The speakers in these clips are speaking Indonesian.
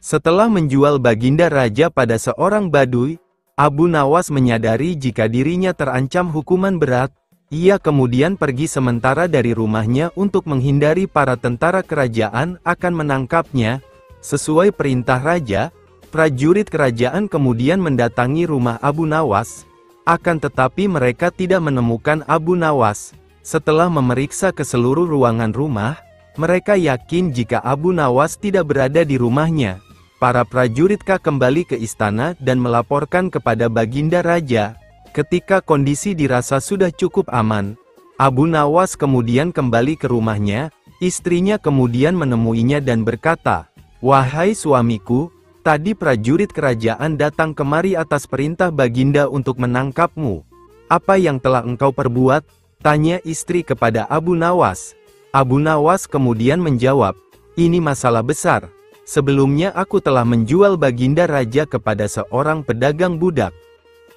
Setelah menjual Baginda Raja pada seorang Baduy, Abu Nawas menyadari jika dirinya terancam hukuman berat. Ia kemudian pergi sementara dari rumahnya untuk menghindari para tentara kerajaan akan menangkapnya. Sesuai perintah raja, prajurit kerajaan kemudian mendatangi rumah Abu Nawas. Akan tetapi mereka tidak menemukan Abu Nawas. Setelah memeriksa ke seluruh ruangan rumah, mereka yakin jika Abu Nawas tidak berada di rumahnya. Para prajurit kembali ke istana dan melaporkan kepada Baginda Raja. Ketika kondisi dirasa sudah cukup aman, Abu Nawas kemudian kembali ke rumahnya. Istrinya kemudian menemuinya dan berkata, "Wahai suamiku, tadi prajurit kerajaan datang kemari atas perintah Baginda untuk menangkapmu. Apa yang telah engkau perbuat?" tanya istri kepada Abu Nawas. Abu Nawas kemudian menjawab, "Ini masalah besar. Sebelumnya aku telah menjual Baginda Raja kepada seorang pedagang budak."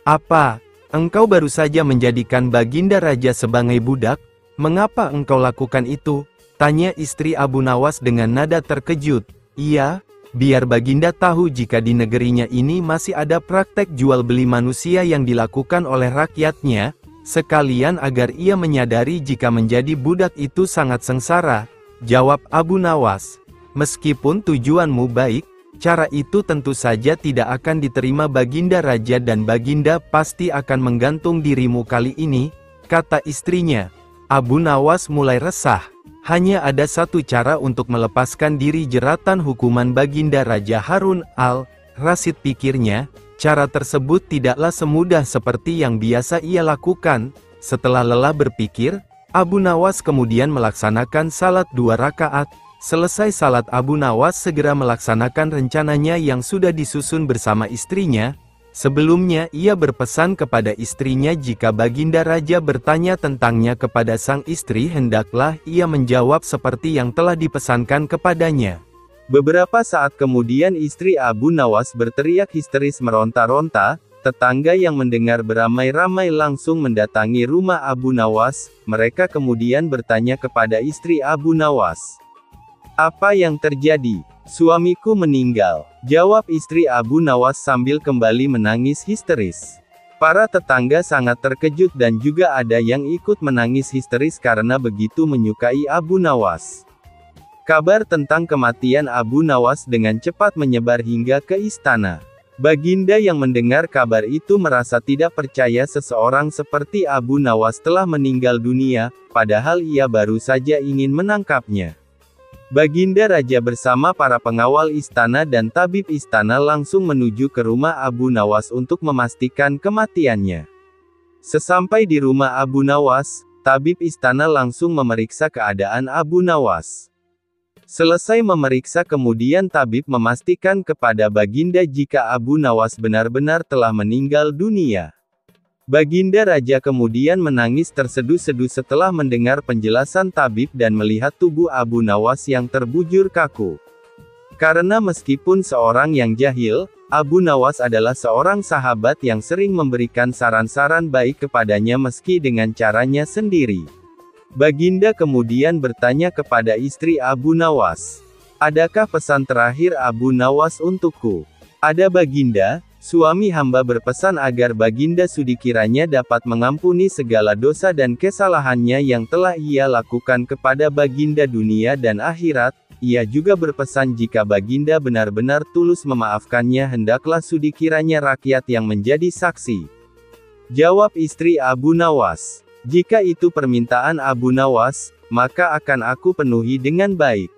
"Apa? Engkau baru saja menjadikan Baginda Raja sebagai budak? Mengapa engkau lakukan itu?" tanya istri Abu Nawas dengan nada terkejut. "Iya, biar Baginda tahu jika di negerinya ini masih ada praktek jual beli manusia yang dilakukan oleh rakyatnya, sekalian agar ia menyadari jika menjadi budak itu sangat sengsara," jawab Abu Nawas. "Meskipun tujuanmu baik, cara itu tentu saja tidak akan diterima Baginda Raja dan Baginda pasti akan menggantung dirimu kali ini," kata istrinya. Abu Nawas mulai resah. Hanya ada satu cara untuk melepaskan diri jeratan hukuman Baginda Raja Harun al-Rasyid, pikirnya. Cara tersebut tidaklah semudah seperti yang biasa ia lakukan. Setelah lelah berpikir, Abu Nawas kemudian melaksanakan salat 2 rakaat. Selesai salat, Abu Nawas segera melaksanakan rencananya yang sudah disusun bersama istrinya. Sebelumnya ia berpesan kepada istrinya jika Baginda Raja bertanya tentangnya kepada sang istri, hendaklah ia menjawab seperti yang telah dipesankan kepadanya. Beberapa saat kemudian istri Abu Nawas berteriak histeris meronta-ronta. Tetangga yang mendengar beramai-ramai langsung mendatangi rumah Abu Nawas. Mereka kemudian bertanya kepada istri Abu Nawas, "Apa yang terjadi?" "Suamiku meninggal," jawab istri Abu Nawas sambil kembali menangis histeris. Para tetangga sangat terkejut dan juga ada yang ikut menangis histeris karena begitu menyukai Abu Nawas. Kabar tentang kematian Abu Nawas dengan cepat menyebar hingga ke istana. Baginda yang mendengar kabar itu merasa tidak percaya seseorang seperti Abu Nawas telah meninggal dunia, padahal ia baru saja ingin menangkapnya. Baginda Raja bersama para pengawal istana dan tabib istana langsung menuju ke rumah Abu Nawas untuk memastikan kematiannya. Sesampai di rumah Abu Nawas, tabib istana langsung memeriksa keadaan Abu Nawas. Selesai memeriksa, kemudian tabib memastikan kepada Baginda jika Abu Nawas benar-benar telah meninggal dunia. Baginda Raja kemudian menangis terseduh-seduh setelah mendengar penjelasan tabib dan melihat tubuh Abu Nawas yang terbujur kaku. Karena meskipun seorang yang jahil, Abu Nawas adalah seorang sahabat yang sering memberikan saran-saran baik kepadanya meski dengan caranya sendiri. Baginda kemudian bertanya kepada istri Abu Nawas, "Adakah pesan terakhir Abu Nawas untukku?" "Ada Baginda. Suami hamba berpesan agar Baginda Sudi kiranya dapat mengampuni segala dosa dan kesalahannya yang telah ia lakukan kepada Baginda dunia dan akhirat. Ia juga berpesan jika Baginda benar-benar tulus memaafkannya, hendaklah Sudi kiranya rakyat yang menjadi saksi," jawab istri Abu Nawas. "Jika itu permintaan Abu Nawas, maka akan aku penuhi dengan baik,"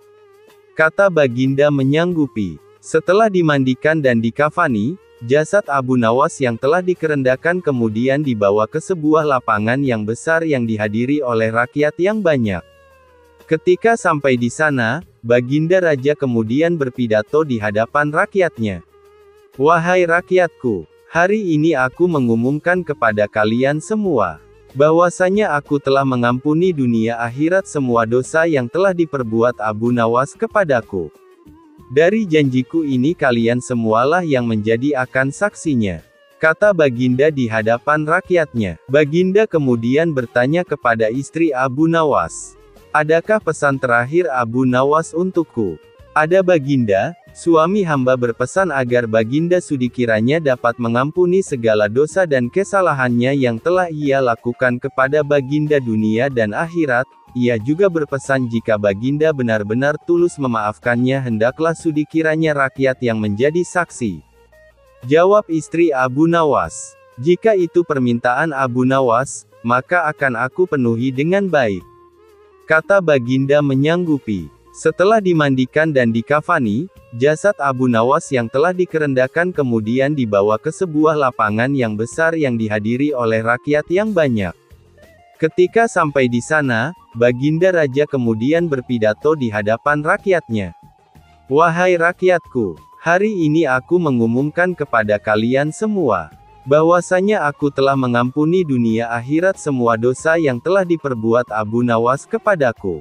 kata Baginda menyanggupi. Setelah dimandikan dan dikafani, jasad Abu Nawas yang telah dikerendakan kemudian dibawa ke sebuah lapangan yang besar yang dihadiri oleh rakyat yang banyak. Ketika sampai di sana, Baginda Raja kemudian berpidato di hadapan rakyatnya. "Wahai rakyatku, hari ini aku mengumumkan kepada kalian semua, bahwasanya aku telah mengampuni dunia akhirat semua dosa yang telah diperbuat Abu Nawas kepadaku. Dari janjiku ini kalian semualah yang menjadi akan saksinya," kata Baginda di hadapan rakyatnya. Baginda kemudian bertanya kepada istri Abu Nawas, "Adakah pesan terakhir Abu Nawas untukku?" "Ada Baginda. Suami hamba berpesan agar Baginda Sudi kiranya dapat mengampuni segala dosa dan kesalahannya yang telah ia lakukan kepada Baginda dunia dan akhirat. Ia juga berpesan jika Baginda benar-benar tulus memaafkannya hendaklah Sudi kiranya rakyat yang menjadi saksi. Jawab istri Abu Nawas, "Jika itu permintaan Abu Nawas, maka akan aku penuhi dengan baik." Kata Baginda menyanggupi. Setelah dimandikan dan dikafani, jasad Abu Nawas yang telah dikerendakan kemudian dibawa ke sebuah lapangan yang besar yang dihadiri oleh rakyat yang banyak. Ketika sampai di sana, Baginda Raja kemudian berpidato di hadapan rakyatnya. "Wahai rakyatku, hari ini aku mengumumkan kepada kalian semua, bahwasanya aku telah mengampuni dunia akhirat semua dosa yang telah diperbuat Abu Nawas kepadaku.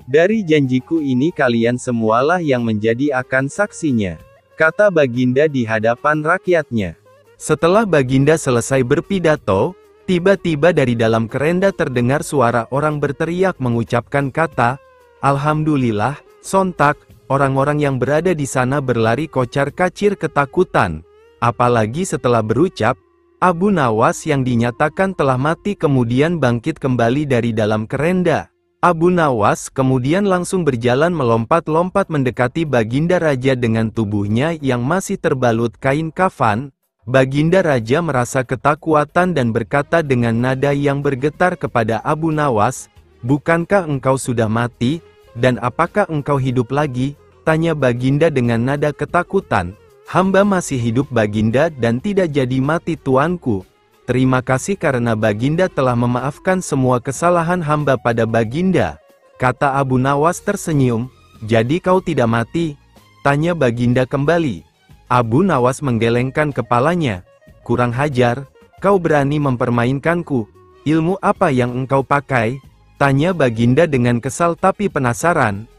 Dari janjiku ini kalian semualah yang menjadi akan saksinya," kata Baginda di hadapan rakyatnya. Setelah Baginda selesai berpidato, tiba-tiba dari dalam kerenda terdengar suara orang berteriak mengucapkan kata, "Alhamdulillah." Sontak, orang-orang yang berada di sana berlari kocar-kacir ketakutan. Apalagi setelah berucap, Abu Nawas yang dinyatakan telah mati kemudian bangkit kembali dari dalam kerenda. Abu Nawas kemudian langsung berjalan melompat-lompat mendekati Baginda Raja dengan tubuhnya yang masih terbalut kain kafan. Baginda Raja merasa ketakutan dan berkata dengan nada yang bergetar kepada Abu Nawas, "Bukankah engkau sudah mati, dan apakah engkau hidup lagi?" tanya Baginda dengan nada ketakutan. "Hamba masih hidup Baginda dan tidak jadi mati tuanku. Terima kasih karena Baginda telah memaafkan semua kesalahan hamba pada Baginda," kata Abu Nawas tersenyum. "Jadi kau tidak mati?" tanya Baginda kembali. Abu Nawas menggelengkan kepalanya. "Kurang hajar, kau berani mempermainkanku. Ilmu apa yang engkau pakai?" tanya Baginda dengan kesal tapi penasaran.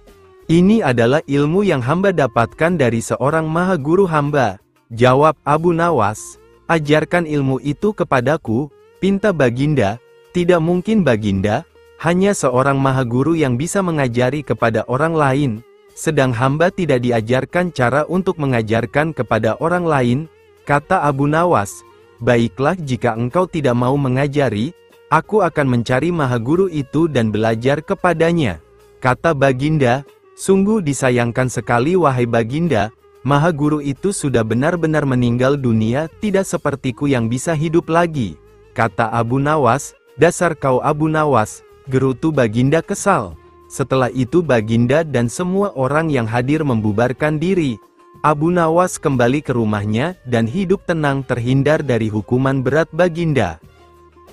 "Ini adalah ilmu yang hamba dapatkan dari seorang maha guru hamba," jawab Abu Nawas. "Ajarkan ilmu itu kepadaku," pinta Baginda. "Tidak mungkin Baginda, hanya seorang maha guru yang bisa mengajari kepada orang lain, sedang hamba tidak diajarkan cara untuk mengajarkan kepada orang lain," kata Abu Nawas. "Baiklah jika engkau tidak mau mengajari, aku akan mencari maha guru itu dan belajar kepadanya," kata Baginda. "Sungguh disayangkan sekali wahai Baginda, maha guru itu sudah benar-benar meninggal dunia, tidak sepertiku yang bisa hidup lagi," kata Abu Nawas. "Dasar kau Abu Nawas," gerutu Baginda kesal. Setelah itu Baginda dan semua orang yang hadir membubarkan diri. Abu Nawas kembali ke rumahnya dan hidup tenang terhindar dari hukuman berat Baginda.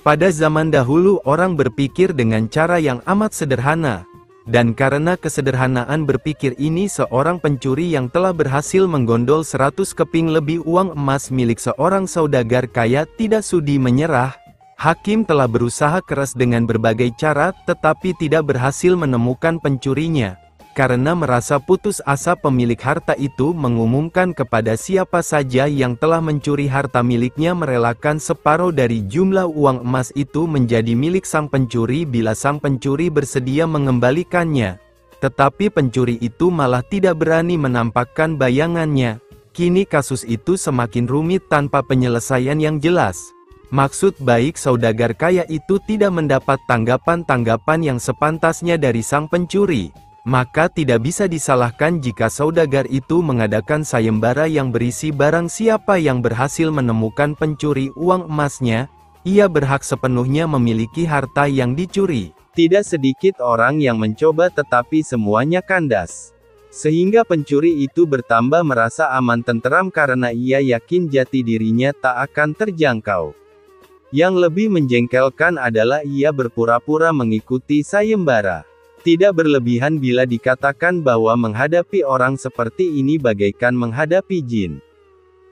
Pada zaman dahulu orang berpikir dengan cara yang amat sederhana. Dan karena kesederhanaan berpikir ini seorang pencuri yang telah berhasil menggondol 100 keping lebih uang emas milik seorang saudagar kaya tidak sudi menyerah. Hakim telah berusaha keras dengan berbagai cara tetapi tidak berhasil menemukan pencurinya. Karena merasa putus asa pemilik harta itu mengumumkan kepada siapa saja yang telah mencuri harta miliknya merelakan separuh dari jumlah uang emas itu menjadi milik sang pencuri bila sang pencuri bersedia mengembalikannya. Tetapi pencuri itu malah tidak berani menampakkan bayangannya. Kini kasus itu semakin rumit tanpa penyelesaian yang jelas. Maksud baik saudagar kaya itu tidak mendapat tanggapan-tanggapan yang sepantasnya dari sang pencuri. Maka tidak bisa disalahkan jika saudagar itu mengadakan sayembara yang berisi barang siapa yang berhasil menemukan pencuri uang emasnya, ia berhak sepenuhnya memiliki harta yang dicuri. Tidak sedikit orang yang mencoba tetapi semuanya kandas. Sehingga pencuri itu bertambah merasa aman tenteram karena ia yakin jati dirinya tak akan terjangkau. Yang lebih menjengkelkan adalah ia berpura-pura mengikuti sayembara. Tidak berlebihan bila dikatakan bahwa menghadapi orang seperti ini bagaikan menghadapi jin.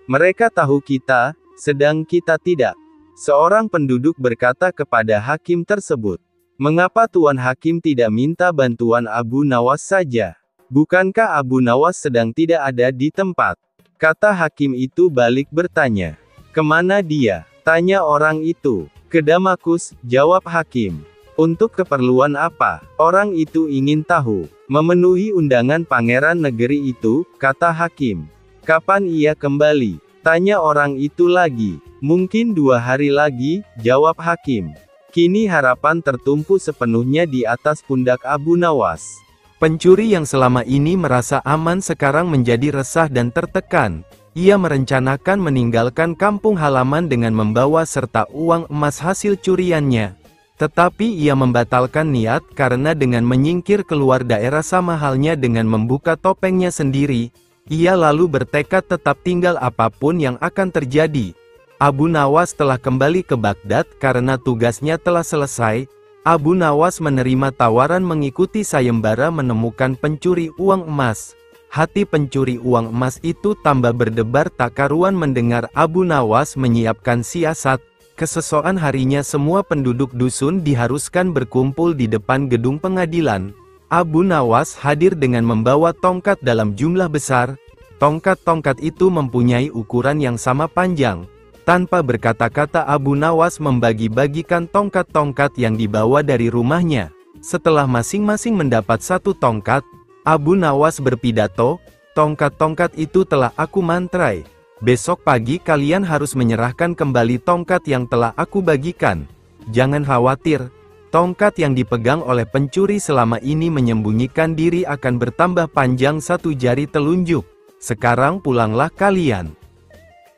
Mereka tahu kita, sedang kita tidak. Seorang penduduk berkata kepada hakim tersebut, "Mengapa Tuan Hakim tidak minta bantuan Abu Nawas saja? Bukankah Abu Nawas sedang tidak ada di tempat?" Kata hakim itu balik bertanya, "Kemana dia?" Tanya orang itu. "Ke Damaskus," jawab hakim. Untuk keperluan apa? Orang itu ingin tahu. Memenuhi undangan pangeran negeri itu, kata hakim. Kapan ia kembali? Tanya orang itu lagi. Mungkin 2 hari lagi, jawab hakim. Kini harapan tertumpu sepenuhnya di atas pundak Abu Nawas. Pencuri yang selama ini merasa aman sekarang menjadi resah dan tertekan. Ia merencanakan meninggalkan kampung halaman dengan membawa serta uang emas hasil curiannya. Tetapi ia membatalkan niat karena dengan menyingkir keluar daerah sama halnya dengan membuka topengnya sendiri. Ia lalu bertekad tetap tinggal apapun yang akan terjadi. Abu Nawas telah kembali ke Baghdad karena tugasnya telah selesai. Abu Nawas menerima tawaran mengikuti sayembara menemukan pencuri uang emas. Hati pencuri uang emas itu tambah berdebar tak karuan mendengar Abu Nawas menyiapkan siasat. Keesokan harinya semua penduduk dusun diharuskan berkumpul di depan gedung pengadilan. Abu Nawas hadir dengan membawa tongkat dalam jumlah besar. Tongkat-tongkat itu mempunyai ukuran yang sama panjang. Tanpa berkata-kata Abu Nawas membagi-bagikan tongkat-tongkat yang dibawa dari rumahnya. Setelah masing-masing mendapat 1 tongkat, Abu Nawas berpidato, "Tongkat-tongkat itu telah aku mantrai. Besok pagi kalian harus menyerahkan kembali tongkat yang telah aku bagikan. Jangan khawatir, tongkat yang dipegang oleh pencuri selama ini menyembunyikan diri akan bertambah panjang 1 jari telunjuk. Sekarang pulanglah kalian."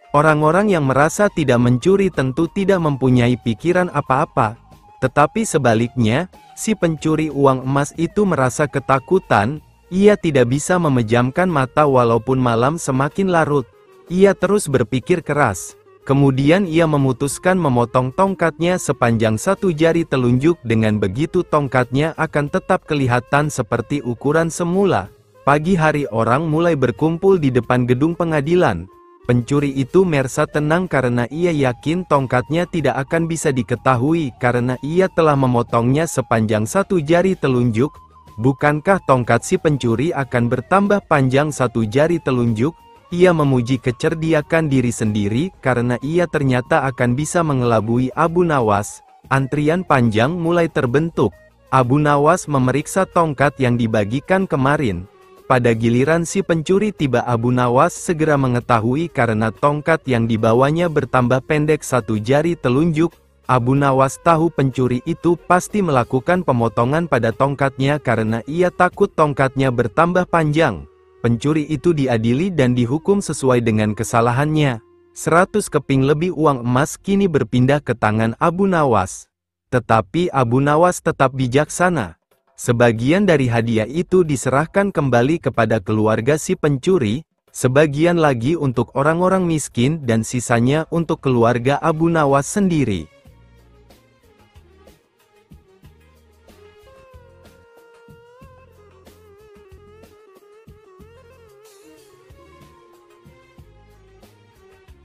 Orang-orang yang merasa tidak mencuri tentu tidak mempunyai pikiran apa-apa. Tetapi sebaliknya, si pencuri uang emas itu merasa ketakutan. Ia tidak bisa memejamkan mata walaupun malam semakin larut. Ia terus berpikir keras. Kemudian ia memutuskan memotong tongkatnya sepanjang 1 jari telunjuk. Dengan begitu tongkatnya akan tetap kelihatan seperti ukuran semula. Pagi hari orang mulai berkumpul di depan gedung pengadilan. Pencuri itu merasa tenang karena ia yakin tongkatnya tidak akan bisa diketahui karena ia telah memotongnya sepanjang 1 jari telunjuk. Bukankah tongkat si pencuri akan bertambah panjang 1 jari telunjuk? Ia memuji kecerdikan diri sendiri karena ia ternyata akan bisa mengelabui Abu Nawas. Antrian panjang mulai terbentuk. Abu Nawas memeriksa tongkat yang dibagikan kemarin. Pada giliran si pencuri tiba, Abu Nawas segera mengetahui karena tongkat yang dibawanya bertambah pendek 1 jari telunjuk. Abu Nawas tahu pencuri itu pasti melakukan pemotongan pada tongkatnya karena ia takut tongkatnya bertambah panjang. Pencuri itu diadili dan dihukum sesuai dengan kesalahannya. 100 keping lebih uang emas kini berpindah ke tangan Abu Nawas. Tetapi Abu Nawas tetap bijaksana. Sebagian dari hadiah itu diserahkan kembali kepada keluarga si pencuri, sebagian lagi untuk orang-orang miskin dan sisanya untuk keluarga Abu Nawas sendiri.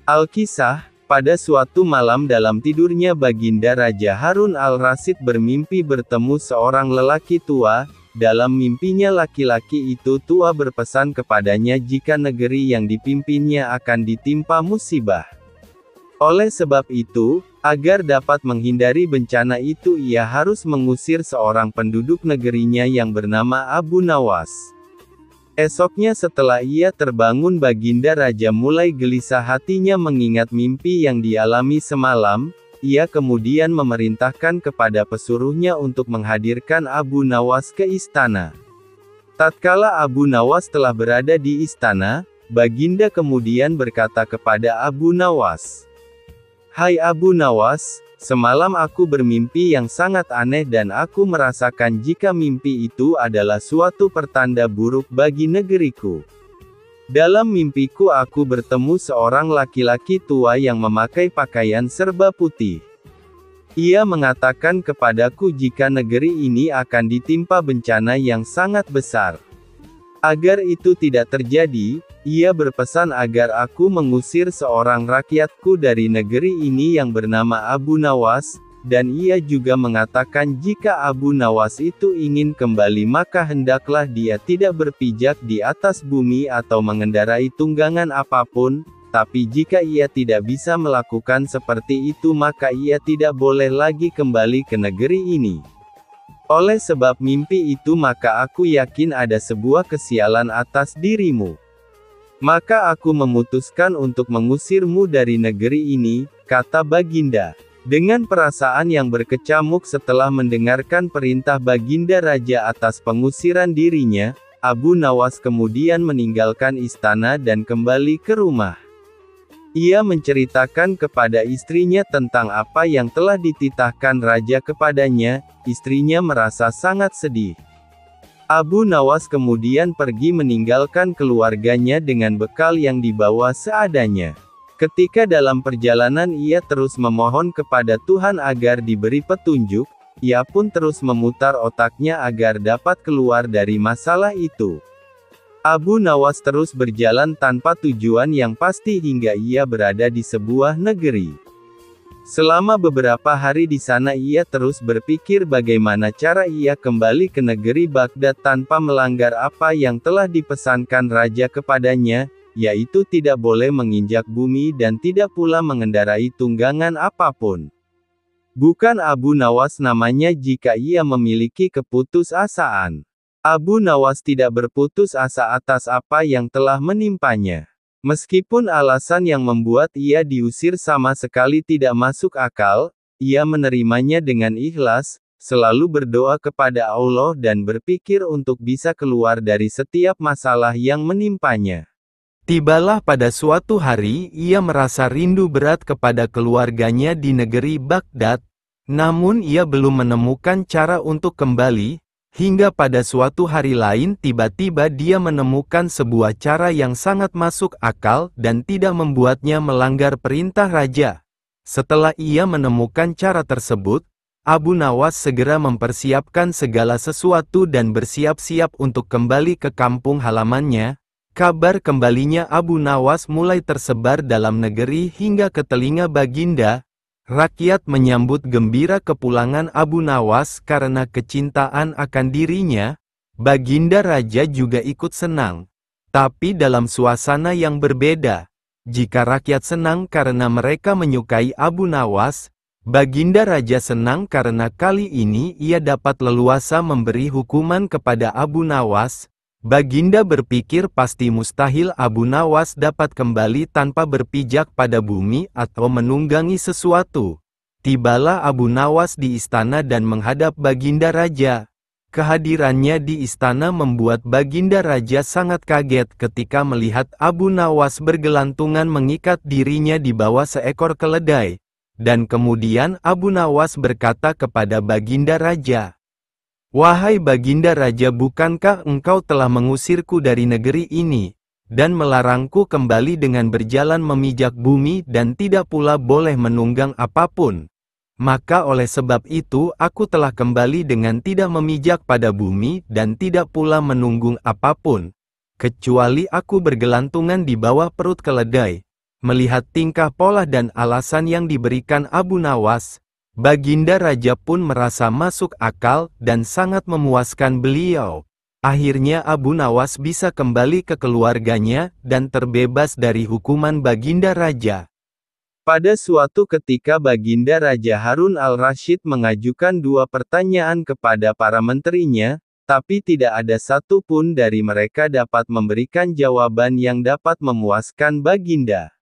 Al-Kisah, pada suatu malam dalam tidurnya Baginda Raja Harun al-Rasyid bermimpi bertemu seorang lelaki tua. Dalam mimpinya laki-laki itu tua berpesan kepadanya jika negeri yang dipimpinnya akan ditimpa musibah. Oleh sebab itu, agar dapat menghindari bencana itu ia harus mengusir seorang penduduk negerinya yang bernama Abu Nawas. Esoknya setelah ia terbangun Baginda Raja mulai gelisah hatinya mengingat mimpi yang dialami semalam. Ia kemudian memerintahkan kepada pesuruhnya untuk menghadirkan Abu Nawas ke istana. Tatkala Abu Nawas telah berada di istana, Baginda kemudian berkata kepada Abu Nawas, "Hai Abu Nawas, semalam aku bermimpi yang sangat aneh dan aku merasakan jika mimpi itu adalah suatu pertanda buruk bagi negeriku. Dalam mimpiku aku bertemu seorang laki-laki tua yang memakai pakaian serba putih. Ia mengatakan kepadaku jika negeri ini akan ditimpa bencana yang sangat besar. Agar itu tidak terjadi, ia berpesan agar aku mengusir seorang rakyatku dari negeri ini yang bernama Abu Nawas, dan ia juga mengatakan jika Abu Nawas itu ingin kembali maka hendaklah dia tidak berpijak di atas bumi atau mengendarai tunggangan apapun, tapi jika ia tidak bisa melakukan seperti itu maka ia tidak boleh lagi kembali ke negeri ini. Oleh sebab mimpi itu maka aku yakin ada sebuah kesialan atas dirimu. Maka aku memutuskan untuk mengusirmu dari negeri ini, kata Baginda. Dengan perasaan yang berkecamuk setelah mendengarkan perintah Baginda Raja atas pengusiran dirinya, Abu Nawas kemudian meninggalkan istana dan kembali ke rumah. Ia menceritakan kepada istrinya tentang apa yang telah dititahkan raja kepadanya. Istrinya merasa sangat sedih. Abu Nawas kemudian pergi meninggalkan keluarganya dengan bekal yang dibawa seadanya. Ketika dalam perjalanan ia terus memohon kepada Tuhan agar diberi petunjuk, ia pun terus memutar otaknya agar dapat keluar dari masalah itu. Abu Nawas terus berjalan tanpa tujuan yang pasti hingga ia berada di sebuah negeri. Selama beberapa hari di sana ia terus berpikir bagaimana cara ia kembali ke negeri Baghdad tanpa melanggar apa yang telah dipesankan raja kepadanya, yaitu tidak boleh menginjak bumi dan tidak pula mengendarai tunggangan apapun. Bukan Abu Nawas namanya jika ia memiliki keputusasaan. Abu Nawas tidak berputus asa atas apa yang telah menimpanya. Meskipun alasan yang membuat ia diusir sama sekali tidak masuk akal, ia menerimanya dengan ikhlas, selalu berdoa kepada Allah dan berpikir untuk bisa keluar dari setiap masalah yang menimpanya. Tibalah pada suatu hari ia merasa rindu berat kepada keluarganya di negeri Baghdad, namun ia belum menemukan cara untuk kembali. Hingga pada suatu hari lain tiba-tiba dia menemukan sebuah cara yang sangat masuk akal dan tidak membuatnya melanggar perintah raja. Setelah ia menemukan cara tersebut, Abu Nawas segera mempersiapkan segala sesuatu dan bersiap-siap untuk kembali ke kampung halamannya. Kabar kembalinya Abu Nawas mulai tersebar dalam negeri hingga ke telinga Baginda. Rakyat menyambut gembira kepulangan Abu Nawas karena kecintaan akan dirinya. Baginda Raja juga ikut senang. Tapi dalam suasana yang berbeda. Jika rakyat senang karena mereka menyukai Abu Nawas, Baginda Raja senang karena kali ini ia dapat leluasa memberi hukuman kepada Abu Nawas. Baginda berpikir pasti mustahil Abu Nawas dapat kembali tanpa berpijak pada bumi atau menunggangi sesuatu. Tibalah Abu Nawas di istana dan menghadap Baginda Raja. Kehadirannya di istana membuat Baginda Raja sangat kaget ketika melihat Abu Nawas bergelantungan mengikat dirinya di bawah seekor keledai. Dan kemudian Abu Nawas berkata kepada Baginda Raja, "Wahai Baginda Raja, bukankah engkau telah mengusirku dari negeri ini, dan melarangku kembali dengan berjalan memijak bumi dan tidak pula boleh menunggang apapun? Maka oleh sebab itu aku telah kembali dengan tidak memijak pada bumi dan tidak pula menunggung apapun, kecuali aku bergelantungan di bawah perut keledai." Melihat tingkah pola dan alasan yang diberikan Abu Nawas, Baginda Raja pun merasa masuk akal dan sangat memuaskan beliau. Akhirnya Abu Nawas bisa kembali ke keluarganya dan terbebas dari hukuman Baginda Raja. Pada suatu ketika Baginda Raja Harun al-Rasyid mengajukan 2 pertanyaan kepada para menterinya, tapi tidak ada satu pun dari mereka dapat memberikan jawaban yang dapat memuaskan Baginda.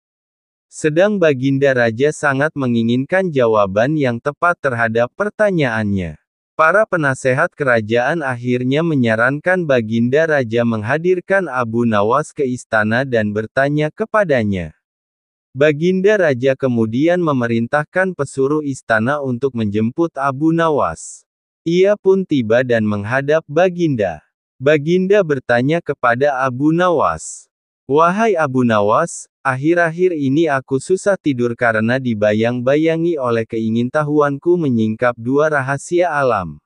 Sedang Baginda Raja sangat menginginkan jawaban yang tepat terhadap pertanyaannya. Para penasehat kerajaan akhirnya menyarankan Baginda Raja menghadirkan Abu Nawas ke istana dan bertanya kepadanya. Baginda Raja kemudian memerintahkan pesuruh istana untuk menjemput Abu Nawas. Ia pun tiba dan menghadap Baginda. Baginda bertanya kepada Abu Nawas, "Wahai Abu Nawas, akhir-akhir ini aku susah tidur karena dibayang-bayangi oleh keingintahuanku menyingkap 2 rahasia alam.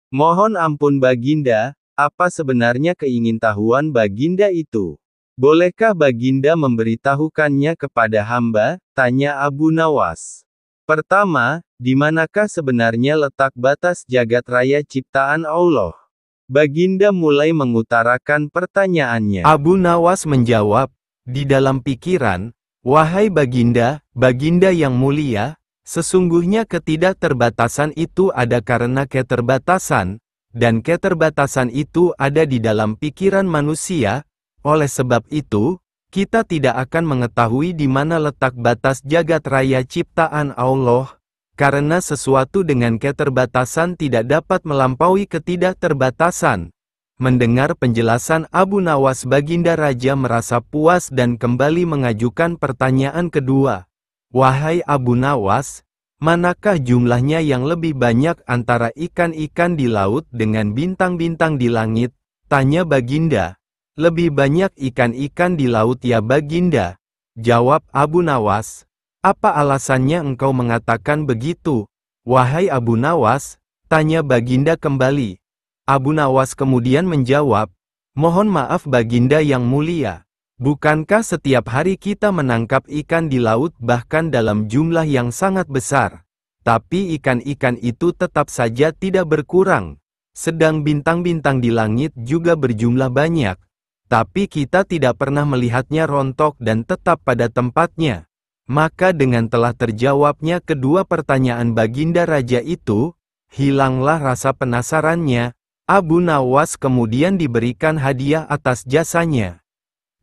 Mohon ampun Baginda, apa sebenarnya keingintahuan Baginda itu? Bolehkah Baginda memberitahukannya kepada hamba?" tanya Abu Nawas. "Pertama, di manakah sebenarnya letak batas jagat raya ciptaan Allah?" Baginda mulai mengutarakan pertanyaannya. Abu Nawas menjawab, "Di dalam pikiran, wahai Baginda, Baginda yang mulia, Sesungguhnya ketidakterbatasan itu ada karena keterbatasan, dan keterbatasan itu ada di dalam pikiran manusia. Oleh sebab itu, kita tidak akan mengetahui di mana letak batas jagat raya ciptaan Allah, karena sesuatu dengan keterbatasan tidak dapat melampaui ketidakterbatasan. Mendengar penjelasan Abu Nawas, Baginda Raja merasa puas dan kembali mengajukan pertanyaan kedua. Wahai Abu Nawas, manakah jumlahnya yang lebih banyak antara ikan-ikan di laut dengan bintang-bintang di langit? Tanya Baginda. Lebih banyak ikan-ikan di laut ya Baginda. Jawab Abu Nawas. Apa alasannya engkau mengatakan begitu? Wahai Abu Nawas, tanya Baginda kembali. Abu Nawas kemudian menjawab, mohon maaf Baginda yang mulia. Bukankah setiap hari kita menangkap ikan di laut bahkan dalam jumlah yang sangat besar? Tapi ikan-ikan itu tetap saja tidak berkurang. Sedang bintang-bintang di langit juga berjumlah banyak. Tapi kita tidak pernah melihatnya rontok dan tetap pada tempatnya. Maka dengan telah terjawabnya kedua pertanyaan Baginda Raja itu, hilanglah rasa penasarannya. Abu Nawas kemudian diberikan hadiah atas jasanya.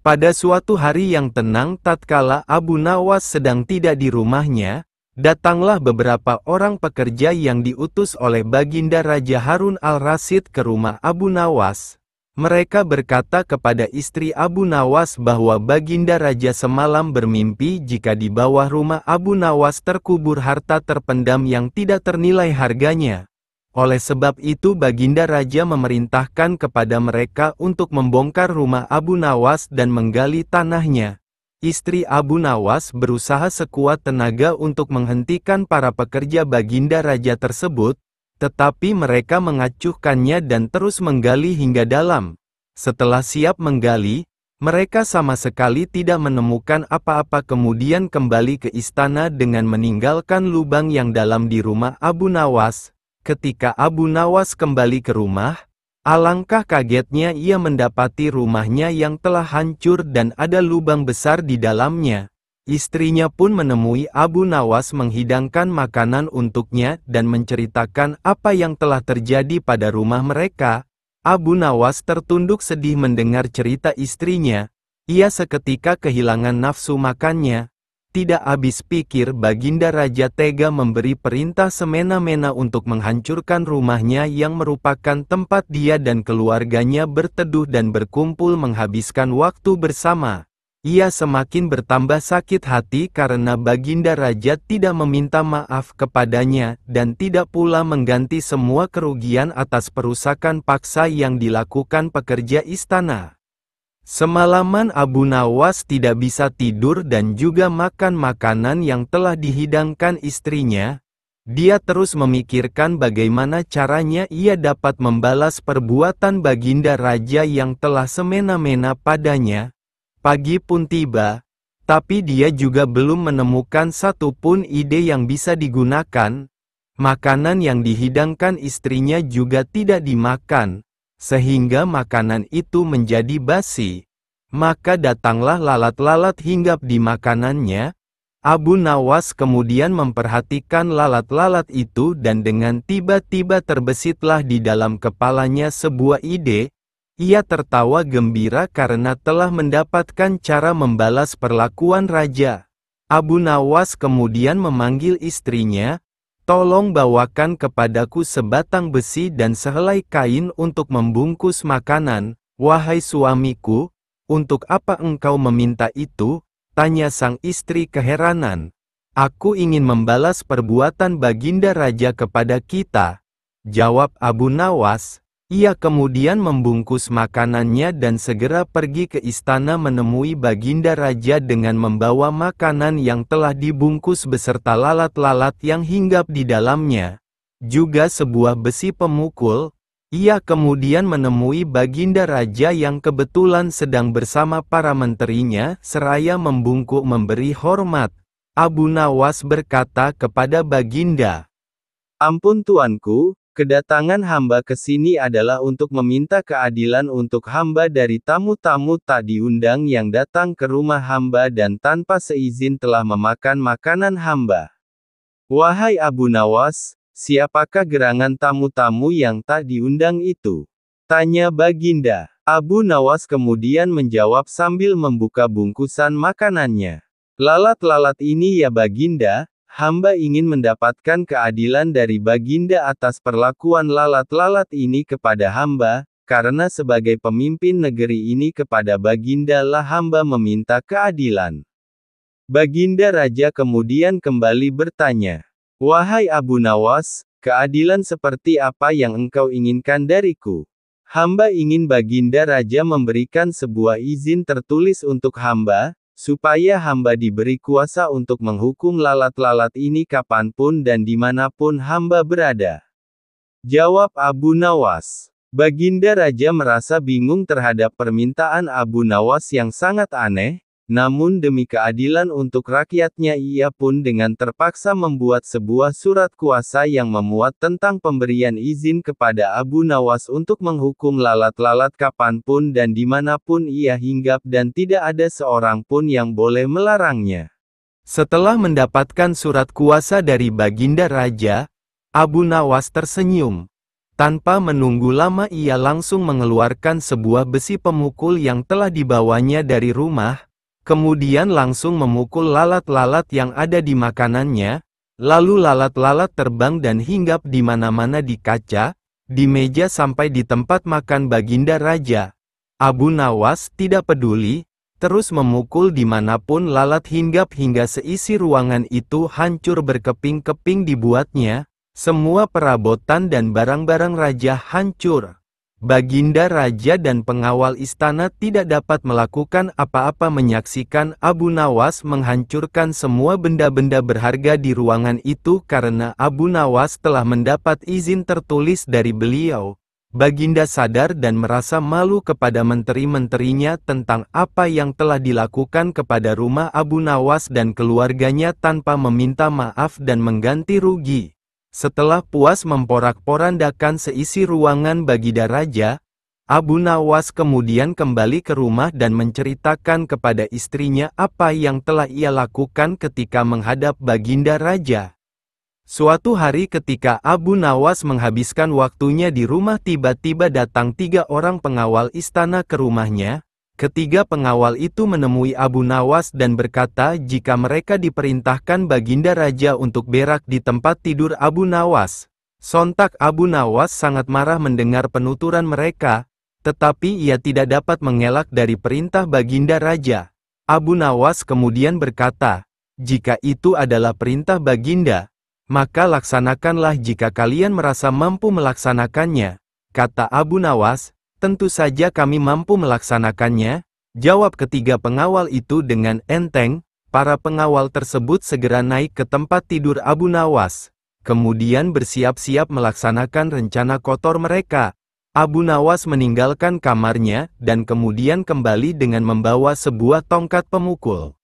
Pada suatu hari yang tenang tatkala Abu Nawas sedang tidak di rumahnya, datanglah beberapa orang pekerja yang diutus oleh Baginda Raja Harun al-Rasyid ke rumah Abu Nawas. Mereka berkata kepada istri Abu Nawas bahwa Baginda Raja semalam bermimpi jika di bawah rumah Abu Nawas terkubur harta terpendam yang tidak ternilai harganya. Oleh sebab itu Baginda Raja memerintahkan kepada mereka untuk membongkar rumah Abu Nawas dan menggali tanahnya. Istri Abu Nawas berusaha sekuat tenaga untuk menghentikan para pekerja Baginda Raja tersebut, tetapi mereka mengacuhkannya dan terus menggali hingga dalam. Setelah siap menggali, mereka sama sekali tidak menemukan apa-apa kemudian kembali ke istana dengan meninggalkan lubang yang dalam di rumah Abu Nawas. Ketika Abu Nawas kembali ke rumah, alangkah kagetnya ia mendapati rumahnya yang telah hancur dan ada lubang besar di dalamnya. Istrinya pun menemui Abu Nawas menghidangkan makanan untuknya dan menceritakan apa yang telah terjadi pada rumah mereka. Abu Nawas tertunduk sedih mendengar cerita istrinya. Ia seketika kehilangan nafsu makannya. Tidak habis pikir Baginda Raja tega memberi perintah semena-mena untuk menghancurkan rumahnya yang merupakan tempat dia dan keluarganya berteduh dan berkumpul menghabiskan waktu bersama. Ia semakin bertambah sakit hati karena Baginda Raja tidak meminta maaf kepadanya dan tidak pula mengganti semua kerugian atas perusakan paksa yang dilakukan pekerja istana. Semalaman Abu Nawas tidak bisa tidur dan juga makan makanan yang telah dihidangkan istrinya. Dia terus memikirkan bagaimana caranya ia dapat membalas perbuatan Baginda Raja yang telah semena-mena padanya. Pagi pun tiba, tapi dia juga belum menemukan satupun ide yang bisa digunakan. Makanan yang dihidangkan istrinya juga tidak dimakan, sehingga makanan itu menjadi basi. Maka datanglah lalat-lalat hinggap di makanannya. Abu Nawas kemudian memperhatikan lalat-lalat itu dan dengan tiba-tiba terbesitlah di dalam kepalanya sebuah ide. Ia tertawa gembira karena telah mendapatkan cara membalas perlakuan raja. Abu Nawas kemudian memanggil istrinya, tolong bawakan kepadaku sebatang besi dan sehelai kain untuk membungkus makanan. Wahai suamiku, untuk apa engkau meminta itu? Tanya sang istri keheranan. Aku ingin membalas perbuatan Baginda Raja kepada kita. Jawab Abu Nawas. Ia kemudian membungkus makanannya dan segera pergi ke istana menemui Baginda Raja dengan membawa makanan yang telah dibungkus beserta lalat-lalat yang hinggap di dalamnya. Juga sebuah besi pemukul. Ia kemudian menemui Baginda Raja yang kebetulan sedang bersama para menterinya seraya membungkuk memberi hormat. Abu Nawas berkata kepada Baginda, Ampun tuanku, kedatangan hamba ke sini adalah untuk meminta keadilan untuk hamba dari tamu-tamu tak diundang yang datang ke rumah hamba dan tanpa seizin telah memakan makanan hamba. Wahai Abu Nawas, siapakah gerangan tamu-tamu yang tak diundang itu? Tanya Baginda. Abu Nawas kemudian menjawab sambil membuka bungkusan makanannya. Lalat-lalat ini ya Baginda, hamba ingin mendapatkan keadilan dari Baginda atas perlakuan lalat-lalat ini kepada hamba, karena sebagai pemimpin negeri ini kepada Baginda lah hamba meminta keadilan. Baginda Raja kemudian kembali bertanya, "Wahai Abu Nawas, keadilan seperti apa yang engkau inginkan dariku? Hamba ingin Baginda Raja memberikan sebuah izin tertulis untuk hamba, supaya hamba diberi kuasa untuk menghukum lalat-lalat ini kapanpun dan dimanapun hamba berada." Jawab Abu Nawas. Baginda Raja merasa bingung terhadap permintaan Abu Nawas yang sangat aneh, namun demi keadilan untuk rakyatnya ia pun dengan terpaksa membuat sebuah surat kuasa yang memuat tentang pemberian izin kepada Abu Nawas untuk menghukum lalat-lalat kapanpun dan dimanapun ia hinggap dan tidak ada seorang pun yang boleh melarangnya. Setelah mendapatkan surat kuasa dari Baginda Raja, Abu Nawas tersenyum. Tanpa menunggu lama ia langsung mengeluarkan sebuah besi pemukul yang telah dibawanya dari rumah, kemudian langsung memukul lalat-lalat yang ada di makanannya, lalu lalat-lalat terbang dan hinggap di mana-mana di kaca, di meja sampai di tempat makan Baginda Raja. Abu Nawas tidak peduli, terus memukul dimanapun lalat hinggap hingga seisi ruangan itu hancur berkeping-keping dibuatnya, semua perabotan dan barang-barang raja hancur. Baginda Raja dan pengawal istana tidak dapat melakukan apa-apa menyaksikan Abu Nawas menghancurkan semua benda-benda berharga di ruangan itu karena Abu Nawas telah mendapat izin tertulis dari beliau. Baginda sadar dan merasa malu kepada menteri-menterinya tentang apa yang telah dilakukan kepada rumah Abu Nawas dan keluarganya tanpa meminta maaf dan mengganti rugi. Setelah puas memporak-porandakan seisi ruangan Baginda Raja, Abu Nawas kemudian kembali ke rumah dan menceritakan kepada istrinya apa yang telah ia lakukan ketika menghadap Baginda Raja. Suatu hari ketika Abu Nawas menghabiskan waktunya di rumah tiba-tiba datang 3 orang pengawal istana ke rumahnya. Ketiga pengawal itu menemui Abu Nawas dan berkata jika mereka diperintahkan Baginda Raja untuk berak di tempat tidur Abu Nawas. Sontak Abu Nawas sangat marah mendengar penuturan mereka, tetapi ia tidak dapat mengelak dari perintah Baginda Raja. Abu Nawas kemudian berkata, "Jika itu adalah perintah Baginda, maka laksanakanlah jika kalian merasa mampu melaksanakannya." Kata Abu Nawas, "Tentu saja kami mampu melaksanakannya," jawab ketiga pengawal itu dengan enteng. Para pengawal tersebut segera naik ke tempat tidur Abu Nawas, kemudian bersiap-siap melaksanakan rencana kotor mereka. Abu Nawas meninggalkan kamarnya, dan kemudian kembali dengan membawa sebuah tongkat pemukul.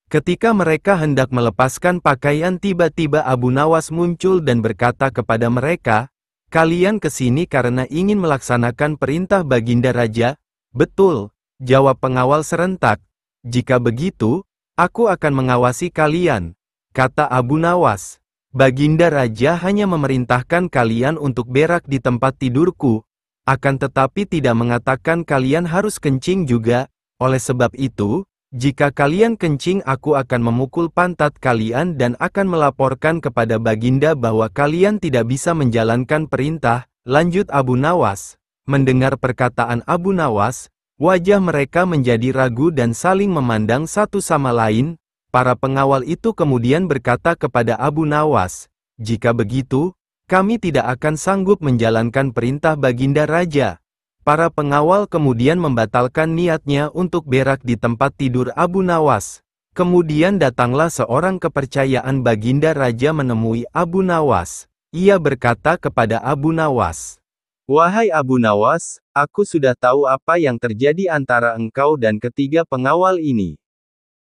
Ketika mereka hendak melepaskan pakaian tiba-tiba Abu Nawas muncul dan berkata kepada mereka, "Kalian kesini karena ingin melaksanakan perintah Baginda Raja?" "Betul," jawab pengawal serentak. "Jika begitu, aku akan mengawasi kalian," kata Abu Nawas. "Baginda Raja hanya memerintahkan kalian untuk berak di tempat tidurku, akan tetapi tidak mengatakan kalian harus kencing juga. Oleh sebab itu, jika kalian kencing aku akan memukul pantat kalian dan akan melaporkan kepada Baginda bahwa kalian tidak bisa menjalankan perintah," lanjut Abu Nawas. Mendengar perkataan Abu Nawas, wajah mereka menjadi ragu dan saling memandang satu sama lain. Para pengawal itu kemudian berkata kepada Abu Nawas, "Jika begitu, kami tidak akan sanggup menjalankan perintah Baginda Raja." Para pengawal kemudian membatalkan niatnya untuk berak di tempat tidur Abu Nawas. Kemudian datanglah seorang kepercayaan Baginda Raja menemui Abu Nawas. Ia berkata kepada Abu Nawas, "Wahai Abu Nawas, aku sudah tahu apa yang terjadi antara engkau dan ketiga pengawal ini.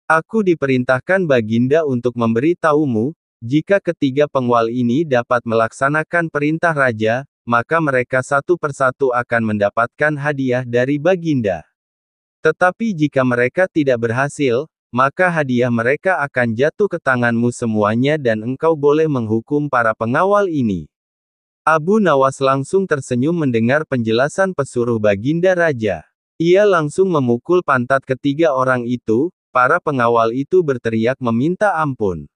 Aku diperintahkan Baginda untuk memberitahumu, jika ketiga pengawal ini dapat melaksanakan perintah Raja, maka mereka satu persatu akan mendapatkan hadiah dari Baginda. Tetapi jika mereka tidak berhasil, maka hadiah mereka akan jatuh ke tanganmu semuanya dan engkau boleh menghukum para pengawal ini. Abu Nawas langsung tersenyum mendengar penjelasan pesuruh Baginda Raja. Ia langsung memukul pantat ketiga orang itu, para pengawal itu berteriak meminta ampun.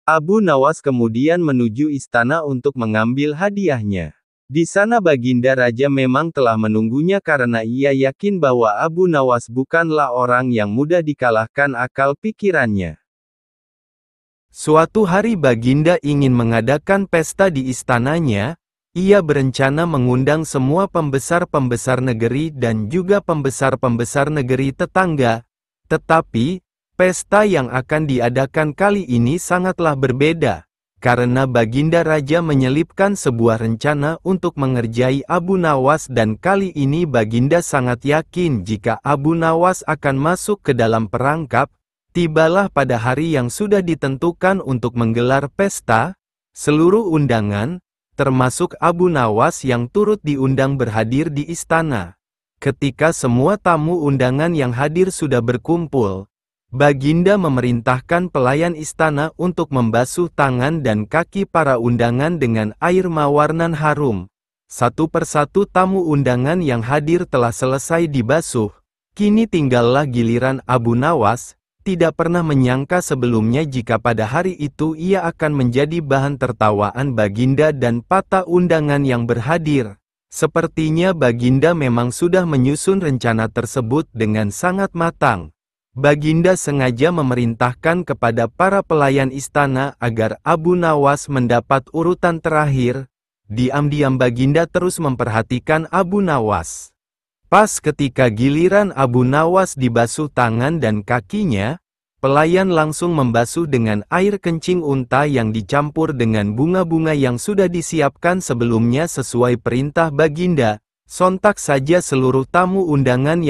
Abu Nawas kemudian menuju istana untuk mengambil hadiahnya. Di sana Baginda Raja memang telah menunggunya karena ia yakin bahwa Abu Nawas bukanlah orang yang mudah dikalahkan akal pikirannya. Suatu hari Baginda ingin mengadakan pesta di istananya. Ia berencana mengundang semua pembesar-pembesar negeri dan juga pembesar-pembesar negeri tetangga. Tetapi, pesta yang akan diadakan kali ini sangatlah berbeda, karena Baginda Raja menyelipkan sebuah rencana untuk mengerjai Abu Nawas dan kali ini Baginda sangat yakin jika Abu Nawas akan masuk ke dalam perangkap. Tibalah pada hari yang sudah ditentukan untuk menggelar pesta, seluruh undangan, termasuk Abu Nawas yang turut diundang berhadir di istana. Ketika semua tamu undangan yang hadir sudah berkumpul, Baginda memerintahkan pelayan istana untuk membasuh tangan dan kaki para undangan dengan air mawar nan harum. Satu persatu tamu undangan yang hadir telah selesai dibasuh. Kini tinggallah giliran Abu Nawas. Tidak pernah menyangka sebelumnya jika pada hari itu ia akan menjadi bahan tertawaan Baginda dan para undangan yang berhadir. Sepertinya Baginda memang sudah menyusun rencana tersebut dengan sangat matang. Baginda sengaja memerintahkan kepada para pelayan istana agar Abu Nawas mendapat urutan terakhir. Diam-diam Baginda terus memperhatikan Abu Nawas. Pas ketika giliran Abu Nawas dibasuh tangan dan kakinya, pelayan langsung membasuh dengan air kencing unta yang dicampur dengan bunga-bunga yang sudah disiapkan sebelumnya sesuai perintah Baginda. Sontak saja seluruh tamu undangan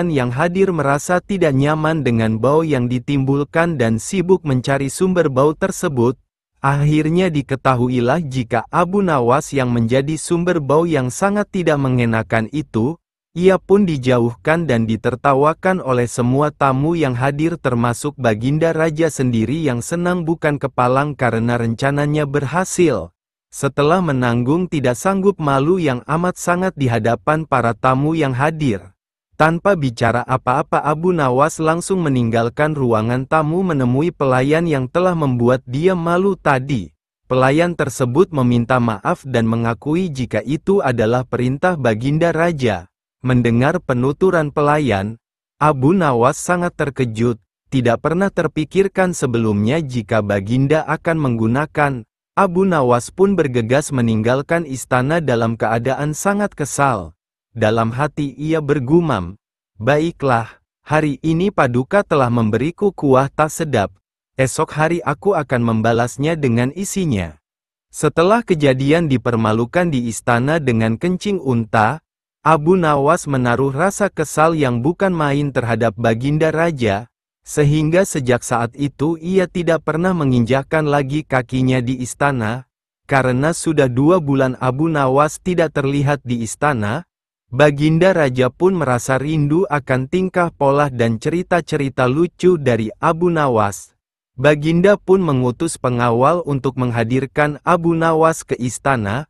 yang hadir merasa tidak nyaman dengan bau yang ditimbulkan dan sibuk mencari sumber bau tersebut. Akhirnya diketahuilah jika Abu Nawas yang menjadi sumber bau yang sangat tidak mengenakan itu. Ia pun dijauhkan dan ditertawakan oleh semua tamu yang hadir termasuk Baginda Raja sendiri yang senang bukan kepalang karena rencananya berhasil. Setelah menanggung tidak sanggup malu yang amat sangat di hadapan para tamu yang hadir. Tanpa bicara apa-apa Abu Nawas langsung meninggalkan ruangan tamu menemui pelayan yang telah membuat dia malu tadi. Pelayan tersebut meminta maaf dan mengakui jika itu adalah perintah Baginda Raja. Mendengar penuturan pelayan, Abu Nawas sangat terkejut, tidak pernah terpikirkan sebelumnya jika Baginda akan menggunakan. Abu Nawas pun bergegas meninggalkan istana dalam keadaan sangat kesal. Dalam hati ia bergumam, "Baiklah, hari ini Paduka telah memberiku kuah tak sedap. Esok hari aku akan membalasnya dengan isinya." Setelah kejadian dipermalukan di istana dengan kencing unta, Abu Nawas menaruh rasa kesal yang bukan main terhadap Baginda Raja, sehingga sejak saat itu ia tidak pernah menginjakkan lagi kakinya di istana. Karena sudah 2 bulan Abu Nawas tidak terlihat di istana, Baginda Raja pun merasa rindu akan tingkah pola dan cerita-cerita lucu dari Abu Nawas. Baginda pun mengutus pengawal untuk menghadirkan Abu Nawas ke istana.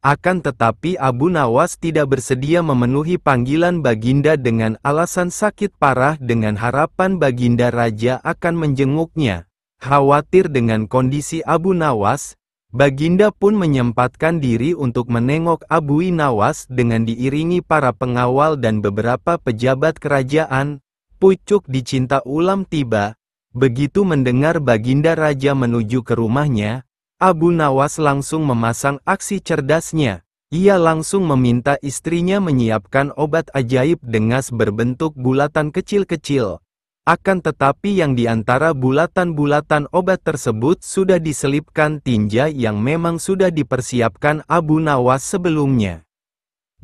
Akan tetapi Abu Nawas tidak bersedia memenuhi panggilan Baginda dengan alasan sakit parah dengan harapan Baginda Raja akan menjenguknya. Khawatir dengan kondisi Abu Nawas, Baginda pun menyempatkan diri untuk menengok Abu Nawas dengan diiringi para pengawal dan beberapa pejabat kerajaan. Pucuk dicinta ulam tiba. Begitu mendengar Baginda Raja menuju ke rumahnya, Abu Nawas langsung memasang aksi cerdasnya. Ia langsung meminta istrinya menyiapkan obat ajaib dengas berbentuk bulatan kecil-kecil. Akan tetapi yang di antara bulatan-bulatan obat tersebut sudah diselipkan tinja yang memang sudah dipersiapkan Abu Nawas sebelumnya.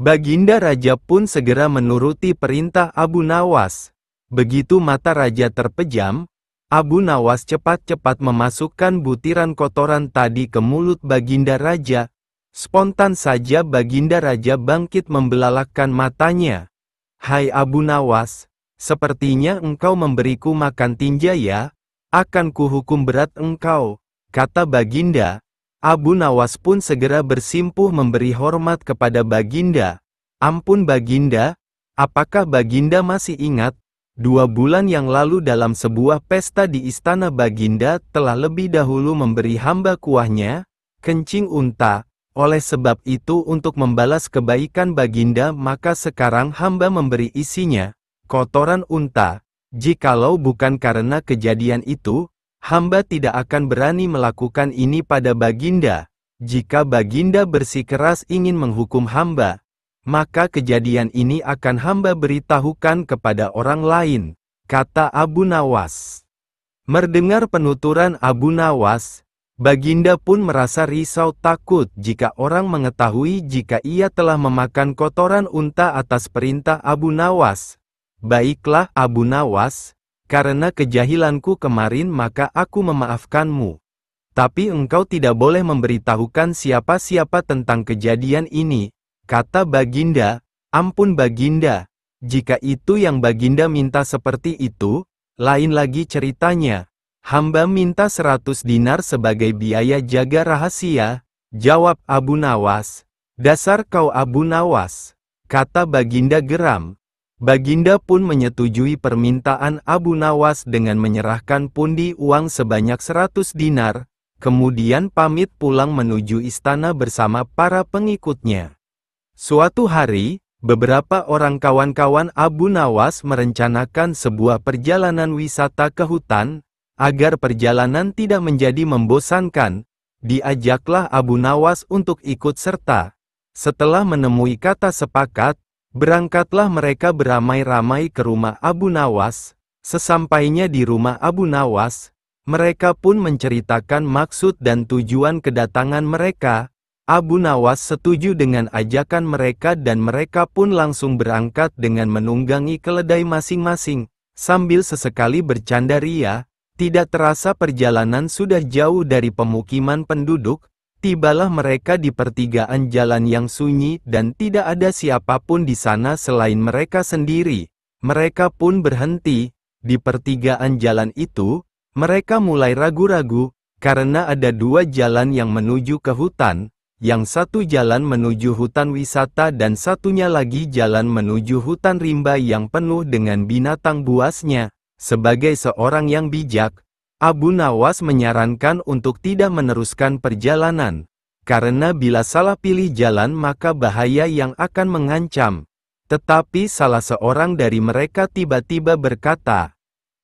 Baginda Raja pun segera menuruti perintah Abu Nawas. Begitu mata Raja terpejam, Abu Nawas cepat-cepat memasukkan butiran kotoran tadi ke mulut Baginda Raja. Spontan saja Baginda Raja bangkit membelalakkan matanya. "Hai Abu Nawas, Sepertinya engkau memberiku makan tinja ya? Akan kuhukum berat engkau, kata Baginda. Abu Nawas pun segera bersimpuh memberi hormat kepada Baginda. Ampun Baginda, apakah Baginda masih ingat? 2 bulan yang lalu dalam sebuah pesta di istana Baginda telah lebih dahulu memberi hamba kuahnya, kencing unta. Oleh sebab itu untuk membalas kebaikan Baginda maka sekarang hamba memberi isinya, kotoran unta. Jikalau bukan karena kejadian itu, hamba tidak akan berani melakukan ini pada Baginda. Jika Baginda bersikeras ingin menghukum hamba, maka kejadian ini akan hamba beritahukan kepada orang lain, kata Abu Nawas. Mendengar penuturan Abu Nawas, Baginda pun merasa risau takut jika orang mengetahui jika ia telah memakan kotoran unta atas perintah Abu Nawas. Baiklah Abu Nawas, karena kejahilanku kemarin maka aku memaafkanmu. Tapi engkau tidak boleh memberitahukan siapa-siapa tentang kejadian ini, kata Baginda. Ampun Baginda, jika itu yang Baginda minta seperti itu, lain lagi ceritanya. Hamba minta 100 dinar sebagai biaya jaga rahasia, jawab Abu Nawas. Dasar kau Abu Nawas, kata Baginda geram. Baginda pun menyetujui permintaan Abu Nawas dengan menyerahkan pundi uang sebanyak 100 dinar, kemudian pamit pulang menuju istana bersama para pengikutnya. Suatu hari, beberapa orang kawan-kawan Abu Nawas merencanakan sebuah perjalanan wisata ke hutan. Agar perjalanan tidak menjadi membosankan, diajaklah Abu Nawas untuk ikut serta. Setelah menemui kata sepakat, berangkatlah mereka beramai-ramai ke rumah Abu Nawas. Sesampainya di rumah Abu Nawas, mereka pun menceritakan maksud dan tujuan kedatangan mereka. Abu Nawas setuju dengan ajakan mereka dan mereka pun langsung berangkat dengan menunggangi keledai masing-masing. Sambil sesekali bercanda ria, tidak terasa perjalanan sudah jauh dari pemukiman penduduk. Tibalah mereka di pertigaan jalan yang sunyi dan tidak ada siapapun di sana selain mereka sendiri. Mereka pun berhenti. Di pertigaan jalan itu, mereka mulai ragu-ragu, karena ada 2 jalan yang menuju ke hutan. Yang satu jalan menuju hutan wisata dan satunya lagi jalan menuju hutan rimba yang penuh dengan binatang buasnya. Sebagai seorang yang bijak, Abu Nawas menyarankan untuk tidak meneruskan perjalanan. Karena bila salah pilih jalan maka bahaya yang akan mengancam. Tetapi salah seorang dari mereka tiba-tiba berkata,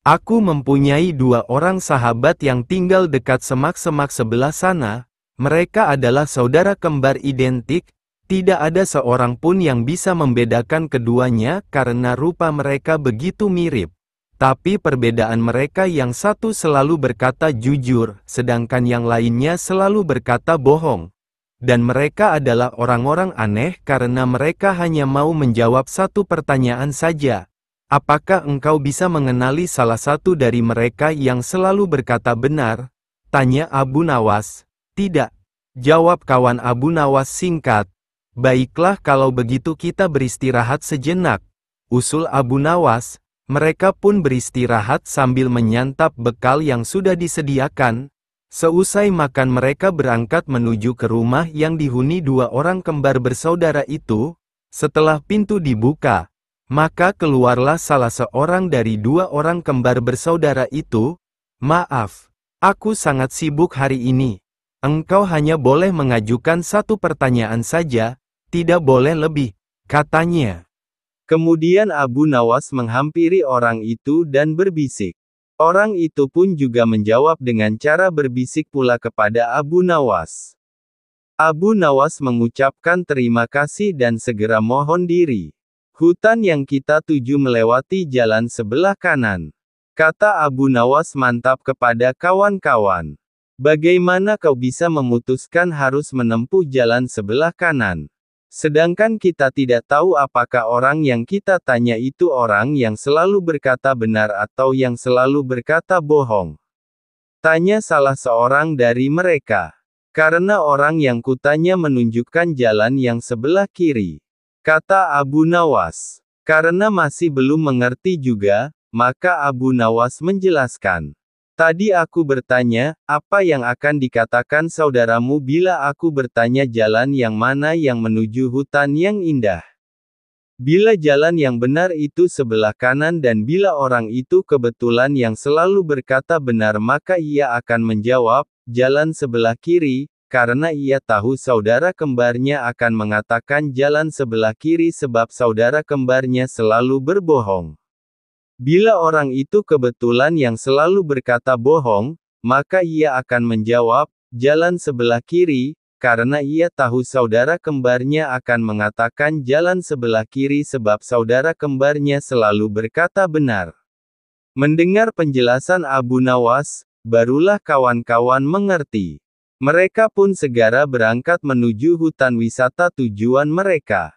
"Aku mempunyai 2 orang sahabat yang tinggal dekat semak-semak sebelah sana. Mereka adalah saudara kembar identik. Tidak ada seorang pun yang bisa membedakan keduanya karena rupa mereka begitu mirip. Tapi perbedaan mereka yang satu selalu berkata jujur, sedangkan yang lainnya selalu berkata bohong. Dan mereka adalah orang-orang aneh karena mereka hanya mau menjawab satu pertanyaan saja. Apakah engkau bisa mengenali salah satu dari mereka yang selalu berkata benar?" tanya Abu Nawas. "Tidak," jawab kawan Abu Nawas singkat. "Baiklah kalau begitu kita beristirahat sejenak," usul Abu Nawas. Mereka pun beristirahat sambil menyantap bekal yang sudah disediakan. Seusai makan mereka berangkat menuju ke rumah yang dihuni 2 orang kembar bersaudara itu. Setelah pintu dibuka, maka keluarlah salah seorang dari 2 orang kembar bersaudara itu. "Maaf, aku sangat sibuk hari ini. Engkau hanya boleh mengajukan 1 pertanyaan saja, tidak boleh lebih," katanya. Kemudian Abu Nawas menghampiri orang itu dan berbisik. Orang itu pun juga menjawab dengan cara berbisik pula kepada Abu Nawas. Abu Nawas mengucapkan terima kasih dan segera mohon diri. "Hutan yang kita tuju melewati jalan sebelah kanan," kata Abu Nawas mantap kepada kawan-kawan. "Bagaimana kau bisa memutuskan harus menempuh jalan sebelah kanan? Sedangkan kita tidak tahu apakah orang yang kita tanya itu orang yang selalu berkata benar atau yang selalu berkata bohong." Tanya salah seorang dari mereka. "Karena orang yang kutanya menunjukkan jalan yang sebelah kiri," kata Abu Nawas. Karena masih belum mengerti juga, maka Abu Nawas menjelaskan. Tadi aku bertanya, apa yang akan dikatakan saudaramu bila aku bertanya jalan yang mana yang menuju hutan yang indah? Bila jalan yang benar itu sebelah kanan dan bila orang itu kebetulan yang selalu berkata benar maka ia akan menjawab, jalan sebelah kiri, karena ia tahu saudara kembarnya akan mengatakan jalan sebelah kiri sebab saudara kembarnya selalu berbohong. Bila orang itu kebetulan yang selalu berkata bohong, maka ia akan menjawab, jalan sebelah kiri, karena ia tahu saudara kembarnya akan mengatakan jalan sebelah kiri sebab saudara kembarnya selalu berkata benar. Mendengar penjelasan Abu Nawas, barulah kawan-kawan mengerti. Mereka pun segera berangkat menuju hutan wisata tujuan mereka.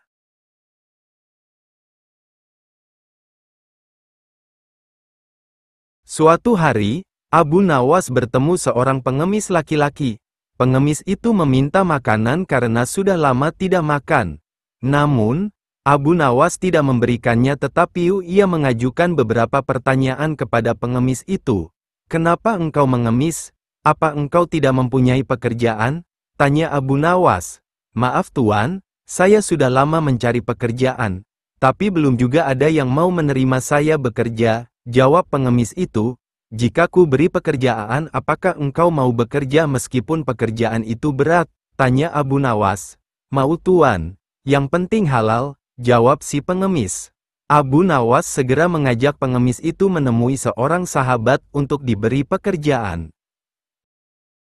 Suatu hari, Abu Nawas bertemu seorang pengemis laki-laki. Pengemis itu meminta makanan karena sudah lama tidak makan. Namun, Abu Nawas tidak memberikannya tetapi ia mengajukan beberapa pertanyaan kepada pengemis itu. "Kenapa engkau mengemis? Apa engkau tidak mempunyai pekerjaan?" tanya Abu Nawas. "Maaf Tuan, saya sudah lama mencari pekerjaan, tapi belum juga ada yang mau menerima saya bekerja," jawab pengemis itu. "Jika ku beri pekerjaan, apakah engkau mau bekerja meskipun pekerjaan itu berat?" tanya Abu Nawas. "Mau Tuan, yang penting halal," jawab si pengemis. Abu Nawas segera mengajak pengemis itu menemui seorang sahabat untuk diberi pekerjaan.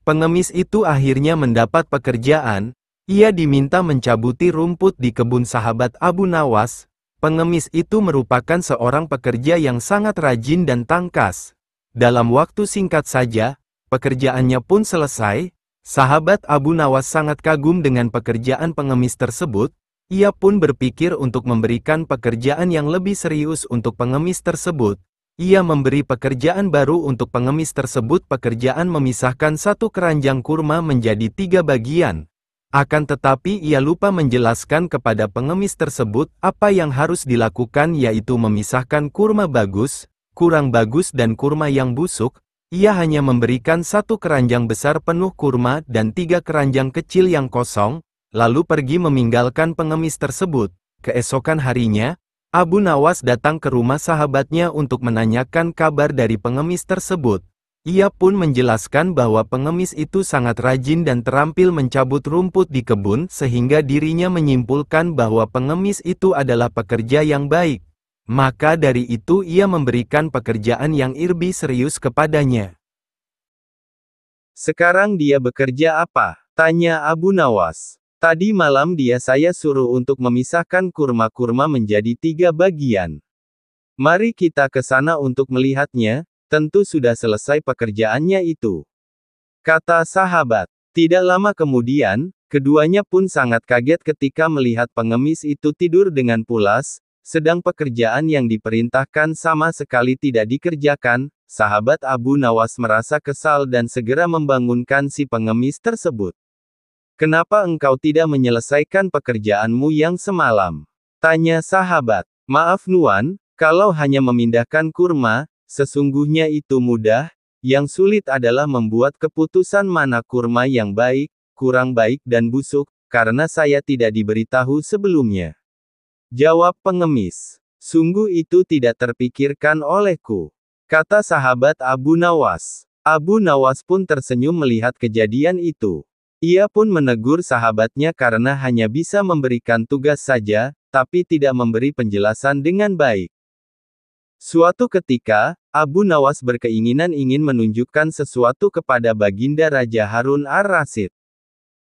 Pengemis itu akhirnya mendapat pekerjaan. Ia diminta mencabuti rumput di kebun sahabat Abu Nawas. Pengemis itu merupakan seorang pekerja yang sangat rajin dan tangkas. Dalam waktu singkat saja, pekerjaannya pun selesai. Sahabat Abu Nawas sangat kagum dengan pekerjaan pengemis tersebut. Ia pun berpikir untuk memberikan pekerjaan yang lebih serius untuk pengemis tersebut. Ia memberi pekerjaan baru untuk pengemis tersebut. Pekerjaan memisahkan satu keranjang kurma menjadi 3 bagian. Akan tetapi ia lupa menjelaskan kepada pengemis tersebut apa yang harus dilakukan, yaitu memisahkan kurma bagus, kurang bagus dan kurma yang busuk. Ia hanya memberikan satu keranjang besar penuh kurma dan 3 keranjang kecil yang kosong, lalu pergi meninggalkan pengemis tersebut. Keesokan harinya, Abu Nawas datang ke rumah sahabatnya untuk menanyakan kabar dari pengemis tersebut. Ia pun menjelaskan bahwa pengemis itu sangat rajin dan terampil mencabut rumput di kebun sehingga dirinya menyimpulkan bahwa pengemis itu adalah pekerja yang baik. Maka dari itu ia memberikan pekerjaan yang lebih serius kepadanya. "Sekarang dia bekerja apa?" tanya Abu Nawas. "Tadi malam saya suruh untuk memisahkan kurma-kurma menjadi 3 bagian. Mari kita ke sana untuk melihatnya. Tentu sudah selesai pekerjaannya itu," kata sahabat. Tidak lama kemudian, keduanya pun sangat kaget ketika melihat pengemis itu tidur dengan pulas, sedang pekerjaan yang diperintahkan sama sekali tidak dikerjakan. Sahabat Abu Nawas merasa kesal dan segera membangunkan si pengemis tersebut. "Kenapa engkau tidak menyelesaikan pekerjaanmu yang semalam?" tanya sahabat. "Maaf Nuan, kalau hanya memindahkan kurma, sesungguhnya itu mudah, yang sulit adalah membuat keputusan mana kurma yang baik, kurang baik dan busuk, karena saya tidak diberitahu sebelumnya," jawab pengemis. "Sungguh itu tidak terpikirkan olehku," kata sahabat Abu Nawas. Abu Nawas pun tersenyum melihat kejadian itu. Ia pun menegur sahabatnya karena hanya bisa memberikan tugas saja, tapi tidak memberi penjelasan dengan baik. Suatu ketika, Abu Nawas berkeinginan ingin menunjukkan sesuatu kepada Baginda Raja Harun ar-Rasyid.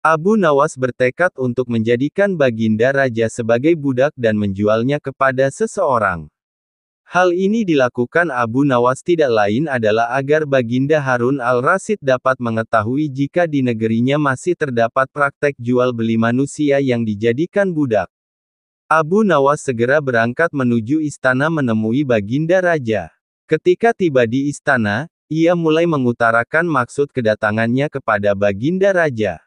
Abu Nawas bertekad untuk menjadikan Baginda Raja sebagai budak dan menjualnya kepada seseorang. Hal ini dilakukan Abu Nawas tidak lain adalah agar Baginda Harun al-Rasyid dapat mengetahui jika di negerinya masih terdapat praktek jual beli manusia yang dijadikan budak. Abu Nawas segera berangkat menuju istana menemui Baginda Raja. Ketika tiba di istana, ia mulai mengutarakan maksud kedatangannya kepada Baginda Raja.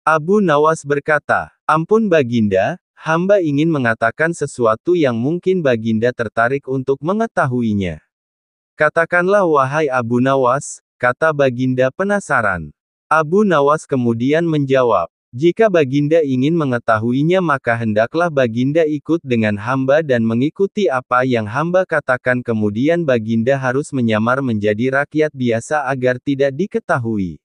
Abu Nawas berkata, "Ampun Baginda, Hamba ingin mengatakan sesuatu yang mungkin Baginda tertarik untuk mengetahuinya. Katakanlah wahai Abu Nawas, kata Baginda penasaran. Abu Nawas kemudian menjawab, jika Baginda ingin mengetahuinya maka hendaklah Baginda ikut dengan hamba dan mengikuti apa yang hamba katakan. Kemudian Baginda harus menyamar menjadi rakyat biasa agar tidak diketahui.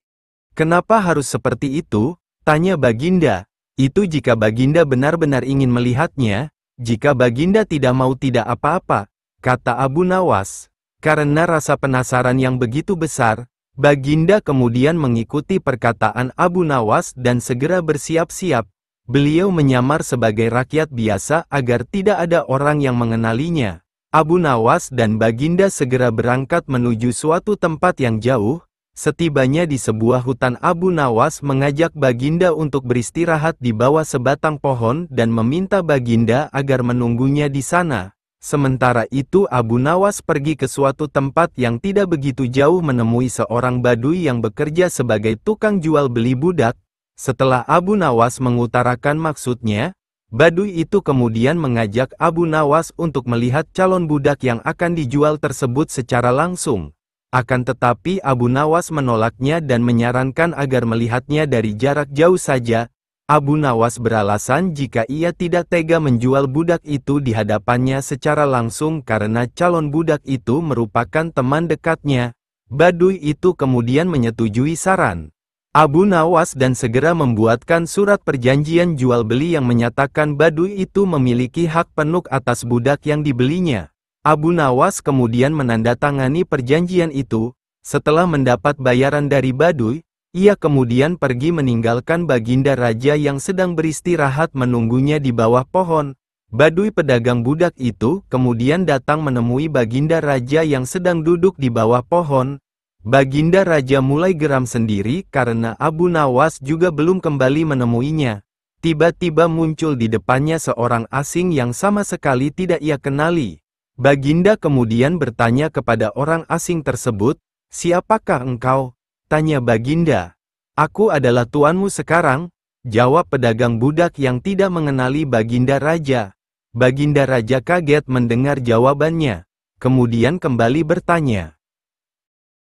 Kenapa harus seperti itu? Tanya Baginda. Itu jika Baginda benar-benar ingin melihatnya, jika Baginda tidak mau tidak apa-apa, kata Abu Nawas. Karena rasa penasaran yang begitu besar, Baginda kemudian mengikuti perkataan Abu Nawas dan segera bersiap-siap. Beliau menyamar sebagai rakyat biasa agar tidak ada orang yang mengenalinya. Abu Nawas dan Baginda segera berangkat menuju suatu tempat yang jauh. Setibanya di sebuah hutan, Abu Nawas mengajak Baginda untuk beristirahat di bawah sebatang pohon dan meminta Baginda agar menunggunya di sana. Sementara itu Abu Nawas pergi ke suatu tempat yang tidak begitu jauh menemui seorang badui yang bekerja sebagai tukang jual beli budak. Setelah Abu Nawas mengutarakan maksudnya, badui itu kemudian mengajak Abu Nawas untuk melihat calon budak yang akan dijual tersebut secara langsung. Akan tetapi Abu Nawas menolaknya dan menyarankan agar melihatnya dari jarak jauh saja. Abu Nawas beralasan jika ia tidak tega menjual budak itu di hadapannya secara langsung karena calon budak itu merupakan teman dekatnya. Badui itu kemudian menyetujui saran Abu Nawas dan segera membuatkan surat perjanjian jual beli yang menyatakan badui itu memiliki hak penuh atas budak yang dibelinya. Abu Nawas kemudian menandatangani perjanjian itu. Setelah mendapat bayaran dari badui, ia kemudian pergi meninggalkan Baginda Raja yang sedang beristirahat menunggunya di bawah pohon. Badui pedagang budak itu kemudian datang menemui Baginda Raja yang sedang duduk di bawah pohon. Baginda Raja mulai geram sendiri karena Abu Nawas juga belum kembali menemuinya. Tiba-tiba muncul di depannya seorang asing yang sama sekali tidak ia kenali. Baginda kemudian bertanya kepada orang asing tersebut, "Siapakah engkau?" Tanya Baginda. "Aku adalah tuanmu sekarang," jawab pedagang budak yang tidak mengenali Baginda Raja. Baginda Raja kaget mendengar jawabannya, kemudian kembali bertanya,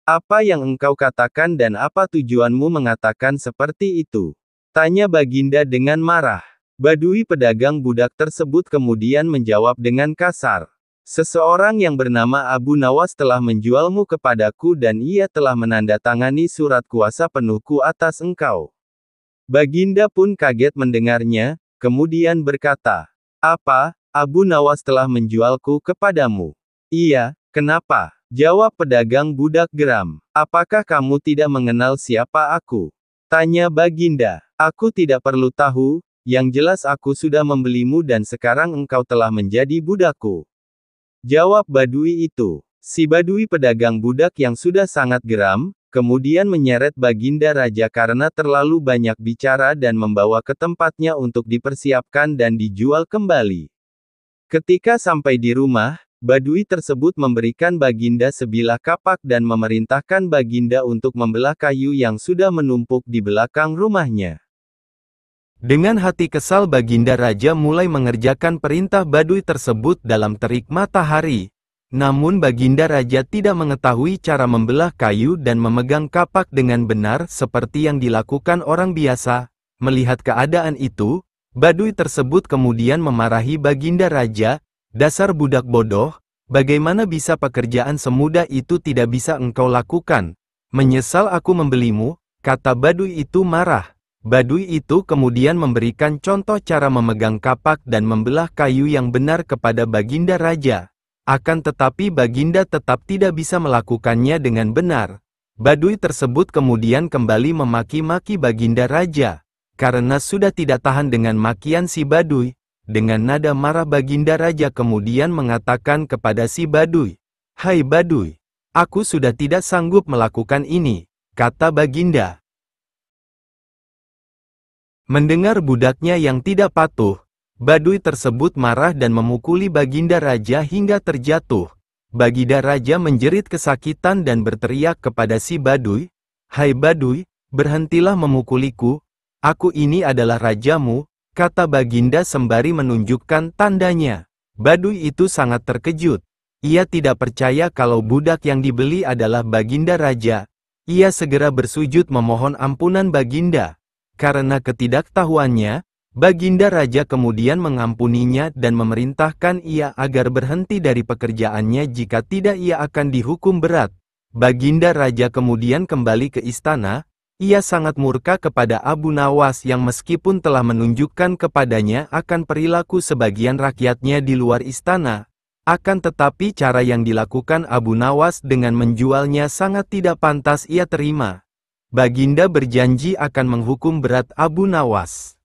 "Apa yang engkau katakan dan apa tujuanmu mengatakan seperti itu?" Tanya Baginda dengan marah. Badui pedagang budak tersebut kemudian menjawab dengan kasar, "Seseorang yang bernama Abu Nawas telah menjualmu kepadaku dan ia telah menandatangani surat kuasa penuhku atas engkau." Baginda pun kaget mendengarnya, kemudian berkata, "Apa, Abu Nawas telah menjualku kepadamu?" "Iya, kenapa?" jawab pedagang budak geram. "Apakah kamu tidak mengenal siapa aku?" tanya Baginda. "Aku tidak perlu tahu, yang jelas aku sudah membelimu dan sekarang engkau telah menjadi budakku," jawab badui itu. Si badui pedagang budak yang sudah sangat geram, kemudian menyeret Baginda Raja karena terlalu banyak bicara dan membawa ke tempatnya untuk dipersiapkan dan dijual kembali. Ketika sampai di rumah, badui tersebut memberikan Baginda sebilah kapak dan memerintahkan Baginda untuk membelah kayu yang sudah menumpuk di belakang rumahnya. Dengan hati kesal Baginda Raja mulai mengerjakan perintah badui tersebut dalam terik matahari. Namun Baginda Raja tidak mengetahui cara membelah kayu dan memegang kapak dengan benar seperti yang dilakukan orang biasa. Melihat keadaan itu, badui tersebut kemudian memarahi Baginda Raja, "Dasar budak bodoh, bagaimana bisa pekerjaan semudah itu tidak bisa engkau lakukan? Menyesal aku membelimu," kata badui itu marah. Badui itu kemudian memberikan contoh cara memegang kapak dan membelah kayu yang benar kepada Baginda Raja. Akan tetapi Baginda tetap tidak bisa melakukannya dengan benar. Badui tersebut kemudian kembali memaki-maki Baginda Raja. Karena sudah tidak tahan dengan makian si badui, dengan nada marah Baginda Raja kemudian mengatakan kepada si badui, "Hai badui, aku sudah tidak sanggup melakukan ini," kata Baginda. Mendengar budaknya yang tidak patuh, badui tersebut marah dan memukuli Baginda Raja hingga terjatuh. Baginda Raja menjerit kesakitan dan berteriak kepada si badui, "Hai badui, berhentilah memukuliku, aku ini adalah rajamu." kata Baginda sembari menunjukkan tandanya. Baduy itu sangat terkejut. Ia tidak percaya kalau budak yang dibeli adalah Baginda Raja. Ia segera bersujud memohon ampunan Baginda. Karena ketidaktahuannya, Baginda Raja kemudian mengampuninya dan memerintahkan ia agar berhenti dari pekerjaannya, jika tidak ia akan dihukum berat. Baginda Raja kemudian kembali ke istana. Ia sangat murka kepada Abu Nawas yang meskipun telah menunjukkan kepadanya akan perilaku sebagian rakyatnya di luar istana, akan tetapi cara yang dilakukan Abu Nawas dengan menjualnya sangat tidak pantas ia terima. Baginda berjanji akan menghukum berat Abu Nawas.